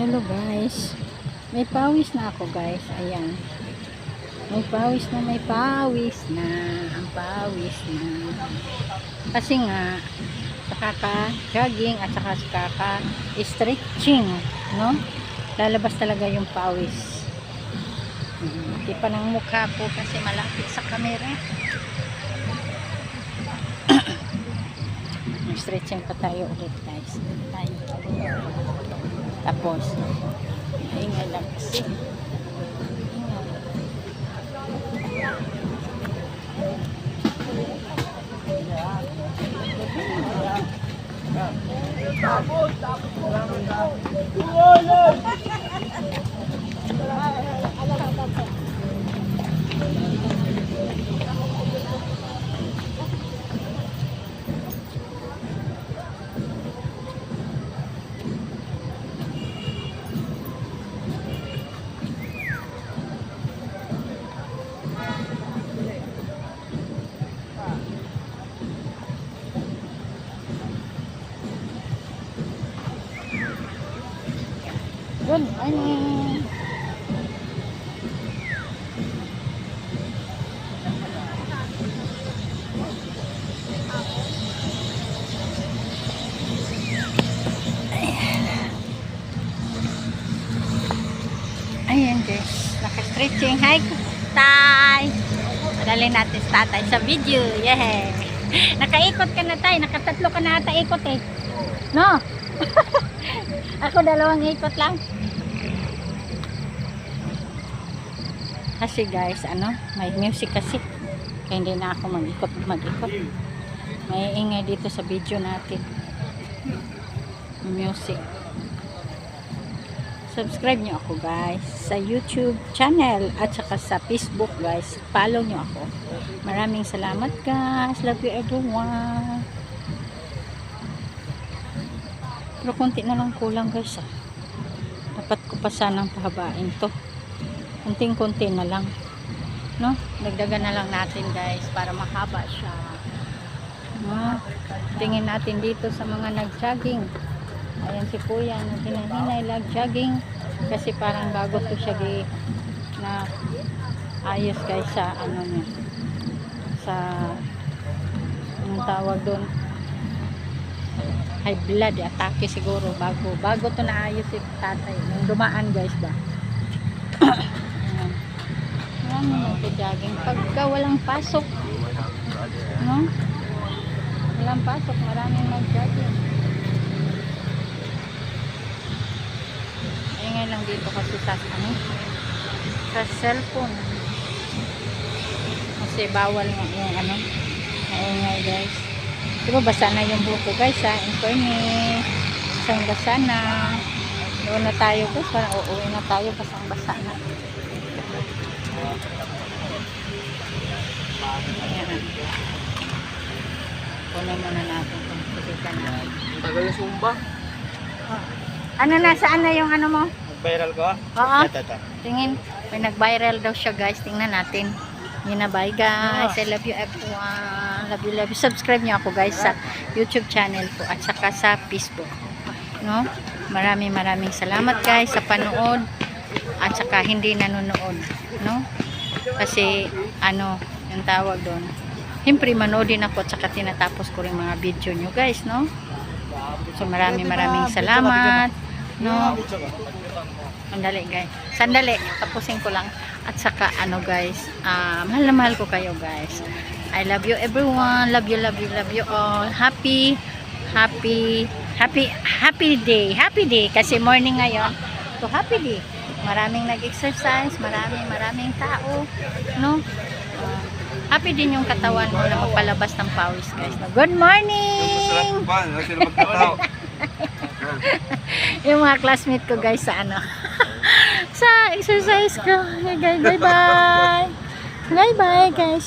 Hello guys. May pawis na ako guys. Ayan. May pawis na, may pawis na. Ang pawis na. Kasi nga, sa kaka-jogging at saka sa kaka-stretching, no? Lalabas talaga yung pawis. Hindi pa ng mukha ko kasi malapit sa camera. Stretching pa tayo ulit guys. Tapos, ingay lang kasi. Good morning. Ayan guys, naka-stretching. Hi, Tay! Madali natin sa tatay sa video. Yeah! Nakaikot ka na, Tay. Nakatatlo ka na ata ikot eh. No? Ako dalawang ikot lang. Kasi guys, may music kasi. Kaya hindi na ako mag-ikot. May ingay dito sa video natin. Music. Subscribe nyo ako guys sa YouTube channel at saka sa Facebook guys. Follow nyo ako. Maraming salamat guys. Love you everyone. Pero konti na lang kulang guys Dapat ko pa sanang pahabain to. Kunting-kunti na lang. No? Dagdagan na lang natin guys para mahaba siya. No? Tingin natin dito sa mga nag-jogging. Ayan si Kuya na hinahinay nag-jogging kasi parang bago to siya na ayos guys sa niya. Sa anong tawag doon? High blood atake siguro bago to naayos si tatay nung dumaan guys ba. Marami nagja-jogging pagka walang pasok, no? Walang pasok, maraming nag-jogging. Ingay lang dito kasi sa cellphone kasi bawal nga yung maingay guys. Diba basa na yung buko guys in fairness, isang basa na. Doon na tayo guys, parang uuwi na tayo kasi ang basa na. Ayan. Kunin muna natin kung pagkikan na. Tagal na sumba. Nasaan na yung mo? Nag-viral ka? Oo. Tingin, may nag-viral daw siya guys. Tingnan natin. Yun na, bye guys. I love you everyone. Love you. Subscribe nyo ako guys sa YouTube channel ko at saka sa Facebook. No? Maraming salamat guys sa panood at saka hindi nanonood. No? Kasi yung tawag doon. Siyempre manoodin ako at saka tinatapos ko rin mga video nyo guys. No? So maraming salamat. No? Sandali guys. Sandali. Tapusin ko lang. At saka guys, mahal na mahal ko kayo guys. I love you everyone. Love you all. Happy day. Happy day. Kasi morning ngayon. So happy day. Maraming nag-exercise. Maraming tao. No? Happy din yung katawan mo na magpalabas ng pawis guys. Good morning! Yung mga classmate ko guys sa sa exercise ko. Hey guys, bye bye guys.